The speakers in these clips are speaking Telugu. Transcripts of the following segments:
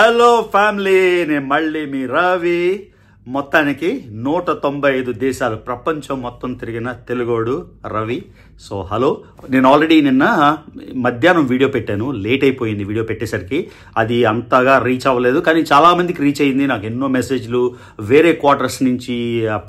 హలో ఫ్యామిలీ, నేను మళ్ళీ మీ రవి. మొత్తానికి 195 దేశాలు ప్రపంచం మొత్తం తిరిగిన తెలుగోడు రవి. సో హలో, నేను ఆల్రెడీ నిన్న మధ్యాహ్నం వీడియో పెట్టాను. లేట్ అయిపోయింది వీడియో పెట్టేసరికి. అది అంతగా రీచ్ అవ్వలేదు, కానీ చాలా మందికి రీచ్ అయింది. నాకు ఎన్నో మెసేజ్లు వేరే క్వార్టర్స్ నుంచి,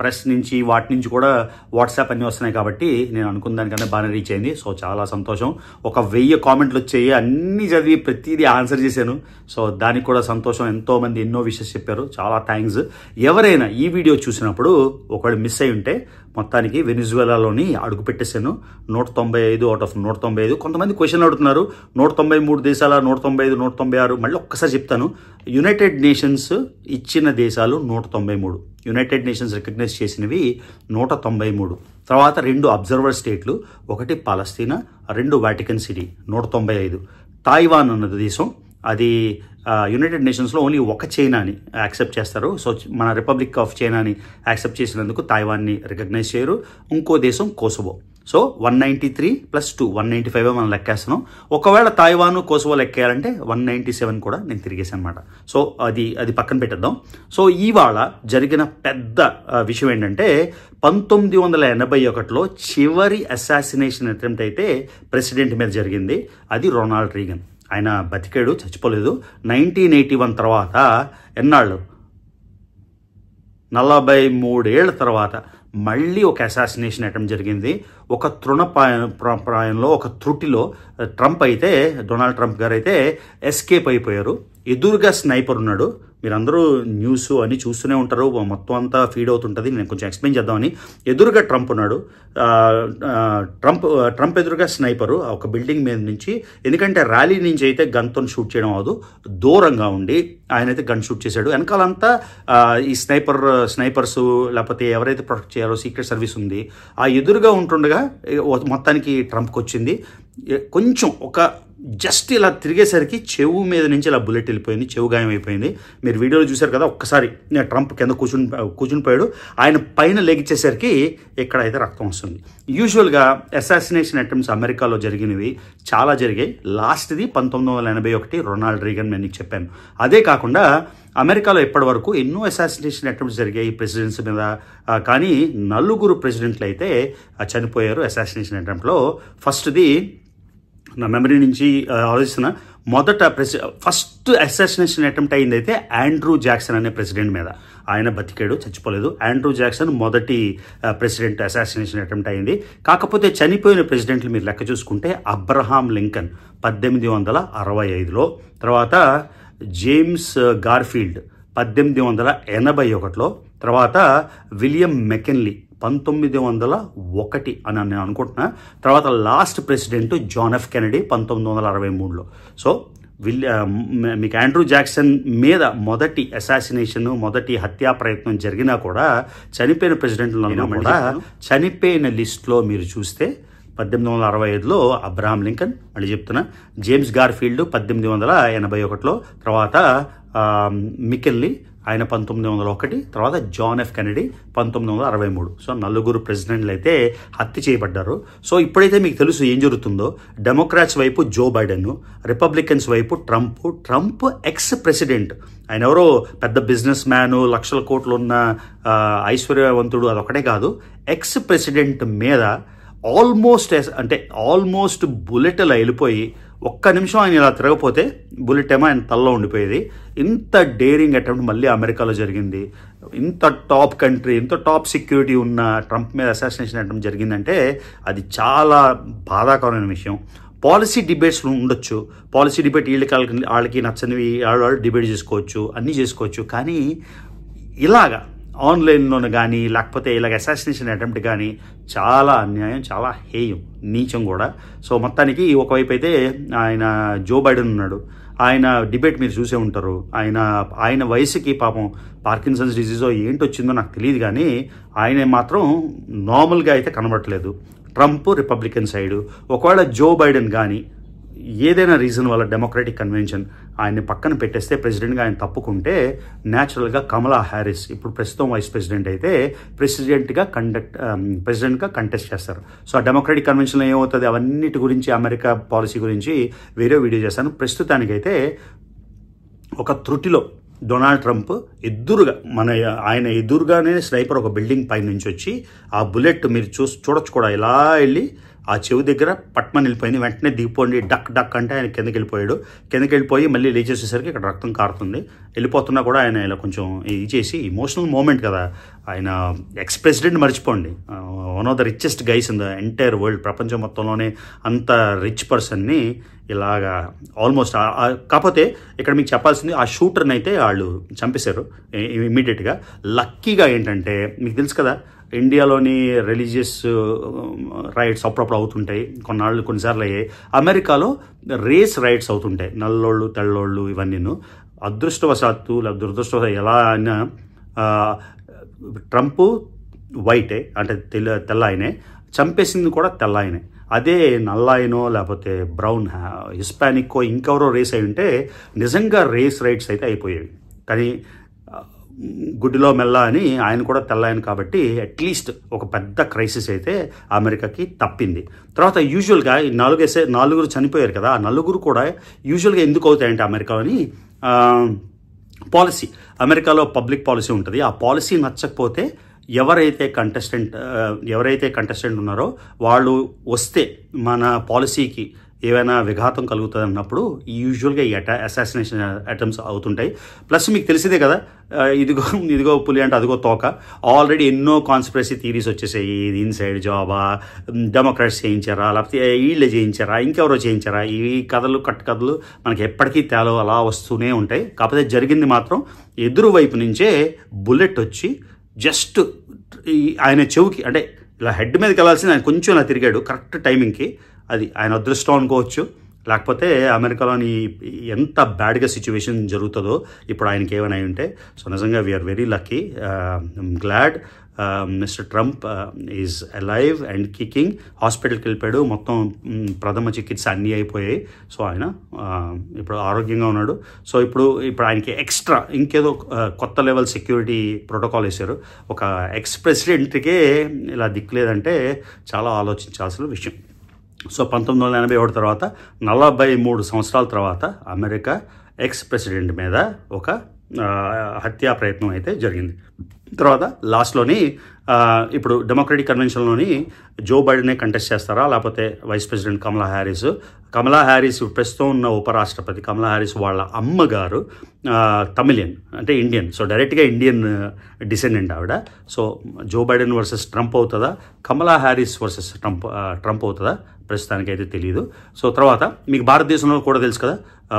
ప్రెస్ నుంచి, వాటి నుంచి కూడా వాట్సాప్ అన్నీ వస్తున్నాయి. కాబట్టి నేను అనుకున్న దానికన్నా బాగానే రీచ్ అయింది. సో చాలా సంతోషం. 1000 కామెంట్లు వచ్చాయి, అన్ని చదివి ప్రతిదీ ఆన్సర్ చేశాను. సో దానికి కూడా సంతోషం. ఎంతో మంది ఎన్నో విషయాలు చెప్పారు, చాలా థ్యాంక్స్. ఎవరైనా ఈ వీడియో చూసినప్పుడు ఒకవేళ మిస్ అయి ఉంటే, మొత్తానికి వెనిజువేలాలోని అడుగు పెట్టేశాను. 195 అవుట్ ఆఫ్ 195. కొంతమంది క్వశ్చన్ అడుగుతున్నారు, 193 దేశాల, 195, 196. మళ్ళీ ఒక్కసారి చెప్తాను. యునైటెడ్ నేషన్స్ ఇచ్చిన దేశాలు 193. యునైటెడ్ నేషన్స్ రికగ్నైజ్ చేసినవి 193. తర్వాత 2 అబ్జర్వర్ స్టేట్లు, ఒకటి పాలస్తీనా, 2 వాటికన్ సిటీ, 195. తాయివాన్ అన్నది దేశం, అది యునైటెడ్ నేషన్స్లో ఓన్లీ ఒక చైనాని యాక్సెప్ట్ చేస్తారు. సో మన రిపబ్లిక్ ఆఫ్ చైనాని యాక్సెప్ట్ చేసినందుకు తాయివాన్ని రికగ్నైజ్ చేయరు. ఇంకో దేశం కోసవో. సో 193 + 2 195 మనం లెక్కేస్తున్నాం. ఒకవేళ తాయివాన్ కోసవో లెక్కేయాలంటే 197 కూడా నేను తిరిగేసాను అనమాట. సో అది పక్కన పెట్టేద్దాం. సో ఇవాళ జరిగిన పెద్ద విషయం ఏంటంటే, 1981లో చివరి అసాసినేషన్ అటెంప్ట్ అయితే ప్రెసిడెంట్ మీద జరిగింది. అది రొనాల్డ్ రీగన్. ఆయన బతికాడు, చచ్చిపోలేదు. 1981 తర్వాత ఎన్నాళ్ళు, 43 ఏళ్ల తర్వాత మళ్ళీ ఒక అసాసినేషన్ అటెంప్ట్ జరిగింది. ఒక తృణప్రాయంలో, ఒక త్రుటిలో డొనాల్డ్ ట్రంప్ గారు అయితే ఎస్కేప్ అయిపోయారు. ఎదురుగా స్నైపర్ ఉన్నాడు. మీరందరూ న్యూస్ అని చూస్తూనే ఉంటారు, మొత్తం అంతా ఫీడ్ అవుతుంటుంది. నేను కొంచెం ఎక్స్ప్లెయిన్ చేద్దామని. ఎదురుగా ట్రంప్ ఉన్నాడు. ట్రంప్ ఎదురుగా స్నైపరు ఒక బిల్డింగ్ మీద నుంచి, ఎందుకంటే ర్యాలీ నుంచి అయితే గన్తో షూట్ చేయడం అవ్వదు, దూరంగా ఉండి ఆయన అయితే గన్ షూట్ చేశాడు. వెనకాలంతా ఈ స్నైపర్స్ లేకపోతే ఎవరైతే ప్రొటెక్ట్ చేయాలో సీక్రెట్ సర్వీస్ ఉంది. ఆ ఎదురుగా ఉంటుండగా మొత్తానికి ట్రంప్కి వచ్చింది. కొంచెం జస్ట్ ఇలా తిరిగేసరికి చెవు మీద నుంచి ఇలా బుల్లెట్ వెళ్ళిపోయింది, చెవు గాయం అయిపోయింది. మీరు వీడియోలో చూశారు కదా. ఒక్కసారి ట్రంప్ కింద కూర్చుని పోయాడు. ఆయన పైన లెగిచ్చేసరికి ఇక్కడ అయితే రక్తం వస్తుంది. యూజువల్గా అసాసినేషన్ అటెంప్ట్స్ అమెరికాలో జరిగినవి చాలా జరిగాయి. లాస్ట్ది 1981 రొనాల్డ్ రీగన్, నేను మీకు చెప్పాను. అదే కాకుండా అమెరికాలో ఇప్పటి వరకు ఎన్నో అసాసినేషన్ అటెంప్ట్స్ జరిగాయి ప్రెసిడెంట్స్ మీద, కానీ 4 ప్రెసిడెంట్లు అయితే చనిపోయారు అసాసినేషన్ అటెంప్ట్లో. ఫస్ట్ది నా మెమరీ నుంచి ఆలోచిస్తున్న, ఫస్ట్ అసాసినేషన్ అటెంప్ట్ అయింది అయితే ఆండ్రూ జాక్సన్ అనే ప్రెసిడెంట్ మీద. ఆయన బతికాడు, చచ్చిపోలేదు. ఆండ్రూ జాక్సన్ మొదటి ప్రెసిడెంట్ అసాసినేషన్ అటెంప్ట్ అయింది. కాకపోతే చనిపోయిన ప్రెసిడెంట్లు మీరు లెక్క చూసుకుంటే, అబ్రహాం లింకన్ 1865లో, తర్వాత జేమ్స్ గార్ఫీల్డ్ 1881లో, తర్వాత విలియం మెకెన్లీ 1901 అని నేను అనుకుంటున్నా. తర్వాత last president John F Kennedy 1963లో. సో మీకు ఆండ్రూ జాక్సన్ మీద మొదటి అసాసినేషన్, మొదటి హత్యా ప్రయత్నం జరిగినా కూడా చనిపోయిన ప్రెసిడెంట్లలో కూడా చనిపోయిన లిస్ట్లో మీరు చూస్తే 1865లో అబ్రహాం లింకన్, మళ్ళీ చెప్తున్నా, జేమ్స్ గార్ఫీల్డ్ 1881లో, తర్వాత మికెన్లీ ఆయన 1901, తర్వాత జాన్ ఎఫ్ కెనడీ 1963. సో 4 ప్రెసిడెంట్లు అయితే హత్య చేయబడ్డారు. సో ఇప్పుడైతే మీకు తెలుసు ఏం జరుగుతుందో. డెమోక్రాట్స్ వైపు జో బైడెన్, రిపబ్లికన్స్ వైపు ట్రంప్ ఎక్స్ ప్రెసిడెంట్. ఆయన ఎవరో పెద్ద బిజినెస్ మ్యాన్, లక్షల కోట్లు ఉన్న ఐశ్వర్యవంతుడు, అదొకటే కాదు, ఎక్స్ ప్రెసిడెంట్ మీద ఆల్మోస్ట్ బుల్లెట్ అలా వెళ్ళిపోయి, ఒక్క నిమిషం ఆయన ఇలా తిరగపోతే బుల్లెట్ ఏమో ఆయన తలలో ఉండిపోయేది. ఇంత డేరింగ్ అటెంప్ట్ మళ్ళీ అమెరికాలో జరిగింది. ఇంత టాప్ కంట్రీ, ఇంత టాప్ సెక్యూరిటీ ఉన్న ట్రంప్ మీద అసాసినేషన్ అటెంప్ట్ జరిగిందంటే అది చాలా బాధాకరమైన విషయం. పాలసీ డిబేట్స్ ఉండొచ్చు, పాలసీ డిబేట్ వాళ్ళకి నచ్చనివి వాళ్ళు డిబేట్ చేసుకోవచ్చు, అన్నీ చేసుకోవచ్చు. కానీ ఇలాగా ఆన్లైన్లోనే కానీ, లేకపోతే ఇలాగ అసాసినేషన్ అటెంప్ట్ కానీ చాలా అన్యాయం, చాలా హేయం, నీచం కూడా. సో మొత్తానికి ఒకవైపు అయితే ఆయన జో బైడెన్ ఉన్నాడు. ఆయన డిబేట్ మీరు చూసే ఉంటారు. ఆయన వయసుకి పాపం పార్కిన్సన్స్ డిజీజో ఏంటొచ్చిందో నాకు తెలియదు, కానీ ఆయన మాత్రం నార్మల్గా అయితే కనబడట్లేదు. ట్రంప్ రిపబ్లికన్ సైడు, ఒకవేళ జో బైడెన్ కానీ ఏదైనా రీజన్ వల్ల డెమోక్రటిక్ కన్వెన్షన్ ఆయన్ని పక్కన పెట్టేస్తే, ప్రెసిడెంట్గా ఆయన తప్పుకుంటే, న్యాచురల్గా కమలా హ్యారిస్, ఇప్పుడు ప్రస్తుతం వైస్ ప్రెసిడెంట్ అయితే, ప్రెసిడెంట్గా కంటెస్ట్ చేస్తారు. సో ఆ డెమోక్రటిక్ కన్వెన్షన్లో ఏమవుతుంది, అవన్నిటి గురించి, అమెరికా పాలసీ గురించి వేరే వీడియో చేశాను. ప్రస్తుతానికైతే ఒక త్రుటిలో డొనాల్డ్ ట్రంప్ ఎదురుగా ఆయన ఎదురుగానే స్నైపర్ ఒక బిల్డింగ్ పై నుంచి వచ్చి ఆ బుల్లెట్ మీరు చూడొచ్చు కూడా ఇలా వెళ్ళి ఆ చెవి దగ్గర పట్మని వెళ్ళిపోయింది. వెంటనే దిగిపోండి డక్ డక్ అంటే ఆయన కిందకి వెళ్ళిపోయి మళ్ళీ లేచేసేసరికి ఇక్కడ రక్తం కారుతుంది. వెళ్ళిపోతున్నా కూడా ఆయన ఇలా కొంచెం ఇది చేసి ఇమోషనల్ మూమెంట్ కదా, ఆయన ఎక్స్ ప్రెసిడెంట్ మర్చిపోండి, one of the richest guys in the entire world, ప్రపంచం మొత్తంలోనే అంత రిచ్ పర్సన్ని ఇలాగా ఆల్మోస్ట్. కాకపోతే ఇక్కడ మీకు చెప్పాల్సింది ఆ షూటర్ని అయితే వాళ్ళు చంపేశారు ఇమీడియట్గా. లక్కీగా ఏంటంటే మీకు తెలుసు కదా, ఇండియాలోని రిలీజియస్ రైట్స్ అప్పుడప్పుడు అవుతుంటాయి, కొన్నిసార్లు అయ్యాయి. అమెరికాలో రేస్ రైట్స్ అవుతుంటాయి, నల్లోళ్ళు తెల్లోళ్ళు ఇవన్నీను. అదృష్టవశాత్తు లేదా దురదృష్టవశాత్తు ఎలా అయినా ట్రంప్ వైటే అంటే తెల్ల ఆయనే, చంపేసింది కూడా తెల్ల ఆయనే. అదే నల్ల ఆయనో లేకపోతే బ్రౌన్ హిస్పానిక్కో ఇంకెవరో రేస్ అయి ఉంటే నిజంగా రేస్ రైట్స్ అయితే అయిపోయేవి. కానీ గుడ్డిలో మెల్ల అని ఆయన కూడా తెల్లాయను కాబట్టి అట్లీస్ట్ ఒక పెద్ద క్రైసిస్ అయితే అమెరికాకి తప్పింది. తర్వాత యూజువల్గా ఈ నలుగురు చనిపోయారు కదా, ఆ నలుగురు కూడా యూజువల్గా ఎందుకు అవుతాయంటే అమెరికాలోని పాలసీ, అమెరికాలో పబ్లిక్ పాలసీ ఉంటుంది. ఆ పాలసీ నచ్చకపోతే ఎవరైతే కంటెస్టెంట్ ఉన్నారో వాళ్ళు వస్తే మన పాలసీకి ఏవైనా విఘాతం కలుగుతుంది అన్నప్పుడు యూజువల్గా ఈ అసాసినేషన్ అటెంప్ట్స్ అవుతుంటాయి. ప్లస్ మీకు తెలిసిందే కదా, ఇదిగో పులి అంటే అదిగో తోక, ఆల్రెడీ ఎన్నో కాన్స్పిరసీ థీరీస్ వచ్చేసాయి. ఇది ఇన్సైడ్ జాబా, డెమోక్రాట్స్ చేయించారా, లేకపోతే వీళ్ళే చేయించారా, ఇంకెవరో చేయించారా, ఈ కథలు మనకి ఎప్పటికీ తేలో అలా వస్తూనే ఉంటాయి. కాకపోతే జరిగింది మాత్రం ఎదురు వైపు నుంచే బుల్లెట్ వచ్చి జస్ట్ ఆయన చెవుకి, అంటే ఇలా హెడ్ మీదకి వెళ్ళాల్సింది ఆయన కొంచెం ఇలా తిరిగాడు కరెక్ట్ టైమింగ్కి. అది ఆయన అదృష్టం అనుకోవచ్చు, లేకపోతే అమెరికాలోని ఎంత బ్యాడ్గా సిచ్యువేషన్ జరుగుతుందో ఇప్పుడు ఆయనకి ఏమైనా ఉంటే. సో నిజంగా we are very lucky. Glad mister Trump is alive and kicking. హాస్పిటల్కి వెళ్ళిపోయాడు, మొత్తం ప్రథమ చికిత్స అన్నీ అయిపోయాయి. సో ఆయన ఇప్పుడు ఆరోగ్యంగా ఉన్నాడు. సో ఇప్పుడు ఆయనకి ఎక్స్ట్రా ఇంకేదో కొత్త లెవెల్ సెక్యూరిటీ ప్రోటోకాల్ వేశారు. ఒక ఎక్స్ ప్రెసిడెంట్కే ఇలా దిక్కులేదంటే చాలా ఆలోచించాల్సిన విషయం. సో 1981 తర్వాత 43 సంవత్సరాల తర్వాత అమెరికా ఎక్స్ ప్రెసిడెంట్ మీద ఒక హత్యా ప్రయత్నం అయితే జరిగింది. తర్వాత లాస్ట్లోని ఇప్పుడు డెమోక్రటిక్ కన్వెన్షన్లోని జో బైడెనే కంటెస్ట్ చేస్తారా, లేకపోతే వైస్ ప్రెసిడెంట్ కమలా హ్యారిస్ ప్రస్తుతం ఉన్న ఉపరాష్ట్రపతి కమలా హ్యారిస్ వాళ్ళ అమ్మగారు తమిళియన్ అంటే ఇండియన్, సో డైరెక్ట్గా ఇండియన్ డిసెండెంట్ ఆవిడ. So Joe Biden versus Trump అవుతుందా, కమలా హ్యారిస్ వర్సెస్ ట్రంప్ అవుతుందా ప్రస్తుతానికి అయితే తెలియదు. సో తర్వాత మీకు భారతదేశంలో కూడా తెలుసు కదా,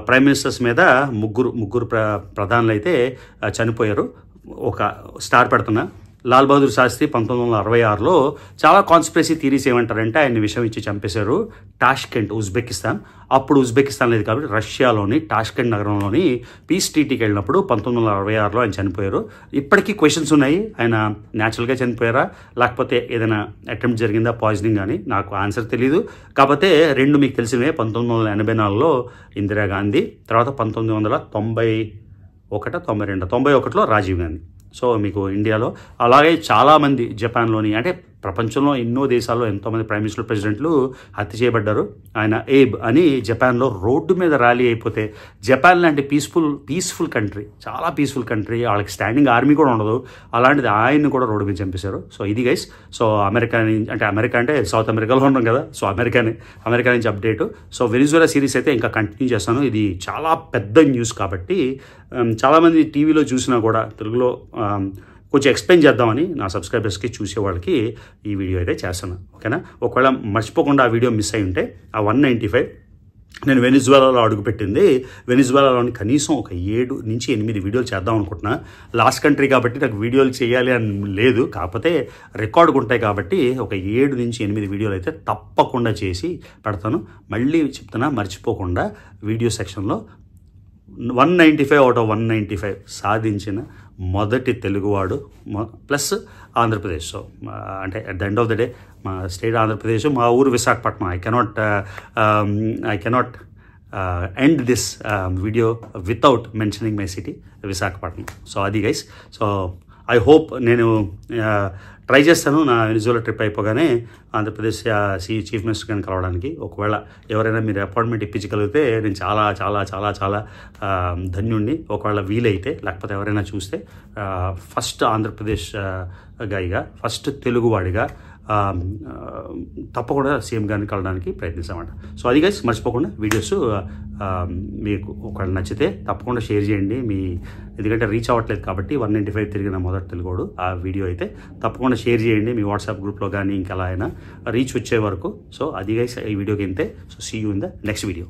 ప్రైమ్ మినిస్టర్స్ మీద ముగ్గురు ప్రధానులు అయితే చనిపోయారు. ఒక స్టార్ పెడుతున్నా, లాల్ బహదూర్ శాస్త్రి 1966లో చాలా కాన్స్పిరసీ థీరీస్ ఏమంటారంటే ఆయన్ని విషం ఇచ్చి చంపేశారు టాష్కెంట్ ఉజ్బెకిస్తాన్. అప్పుడు ఉజ్బెకిస్తాన్ లేదు కాబట్టి రష్యాలోని టాష్కెంట్ నగరంలోని పీస్ ట్రీటీకి వెళ్ళినప్పుడు 1966లో ఆయన చనిపోయారు. ఇప్పటికీ క్వశ్చన్స్ ఉన్నాయి, ఆయన న్యాచురల్గా చనిపోయారా లేకపోతే ఏదైనా అటెంప్ట్ జరిగిందా పాయిజనింగ్ అని, నాకు ఆన్సర్ తెలియదు. కాకపోతే రెండు మీకు తెలిసినవే, 1984లో ఇందిరాగాంధీ, తర్వాత 1991లో రాజీవ్ గాంధీ. సో మీకు ఇండియాలో అలాగే చాలామంది జపాన్లోని అంటే ప్రపంచంలో ఎన్నో దేశాల్లో ఎంతోమంది ప్రైమ్ మినిస్టర్ ప్రెసిడెంట్లు హత్య చేయబడ్డారు. ఆయన ఏబ్ అని జపాన్లో రోడ్డు మీద ర్యాలీ అయిపోతే, జపాన్ లాంటి పీస్ఫుల్ కంట్రీ, చాలా పీస్ఫుల్ కంట్రీ, వాళ్ళకి స్టాండింగ్ ఆర్మీ కూడా ఉండదు, అలాంటిది ఆయన్ని కూడా రోడ్డు మీద చంపేశారు. సో ఇది గైస్. సో అమెరికా అంటే సౌత్ అమెరికాలో ఉన్నాం కదా, సో అమెరికా నుంచి అప్డేటు. సో వెనిజులా సిరీస్ అయితే ఇంకా కంటిన్యూ చేస్తాను. ఇది చాలా పెద్ద న్యూస్ కాబట్టి చాలామంది టీవీలో చూసినా కూడా తెలుగులో కొంచెం ఎక్స్ప్లెయిన్ చేద్దామని నా సబ్స్క్రైబర్స్కి చూసే వాళ్ళకి ఈ వీడియో అయితే చేస్తాను. ఓకేనా? ఒకవేళ మర్చిపోకుండా ఆ వీడియో మిస్ అయి ఉంటే ఆ 195 నేను వెనిజులాలో అడుగుపెట్టింది. వెనిజులాలోని కనీసం ఒక 7 నుంచి 8 వీడియోలు చేద్దాం అనుకుంటున్నా. లాస్ట్ కంట్రీ కాబట్టి నాకు వీడియోలు చేయాలి అని లేదు, కాకపోతే రికార్డుకు ఉంటాయి కాబట్టి ఒక 7 నుంచి 8 వీడియోలు అయితే తప్పకుండా చేసి పెడతాను. మళ్ళీ చెప్తున్నా, మర్చిపోకుండా వీడియో సెక్షన్లో 195 అవుట్ ఆఫ్ 195 సాధించిన మొదటి తెలుగువాడు ప్లస్ ఆంధ్రప్రదేశ్. సో అంటే at the end of the day మా స్టేట్ ఆంధ్రప్రదేశ్, మా ఊరు Visakhapatnam. I cannot end this video without mentioning my city Visakhapatnam. So అది గైస్. సో ఐ హోప్ నేను ట్రై చేస్తాను నా వెనిజులా ట్రిప్ అయిపోగానే ఆంధ్రప్రదేశ్ చీఫ్ మినిస్టర్ గారిని కలవడానికి. ఒకవేళ ఎవరైనా మీరు అపాయింట్మెంట్ ఇప్పించగలిగితే నేను చాలా చాలా చాలా చాలా ధన్యుణ్ణి. ఒకవేళ వీలైతే, లేకపోతే ఎవరైనా చూస్తే ఫస్ట్ ఆంధ్రప్రదేశ్ గాయగా, ఫస్ట్ తెలుగువాడిగా తప్పకుండా సీఎం గారిని కలవడానికి ప్రయత్నిస్తామంట. సో అది గైస్, మర్చిపోకుండా వీడియోస్ మీకు ఒకవేళ నచ్చితే తప్పకుండా షేర్ చేయండి. ఎందుకంటే రీచ్ అవ్వట్లేదు కాబట్టి 195 తిరిగిన మొదటి తెలుగోడు ఆ వీడియో అయితే తప్పకుండా షేర్ చేయండి మీ వాట్సాప్ గ్రూప్లో కానీ ఇంకెలా అయినా రీచ్ వచ్చే వరకు. సో అది గైస్ ఈ వీడియోకి ఇంతే. So see you in the next video.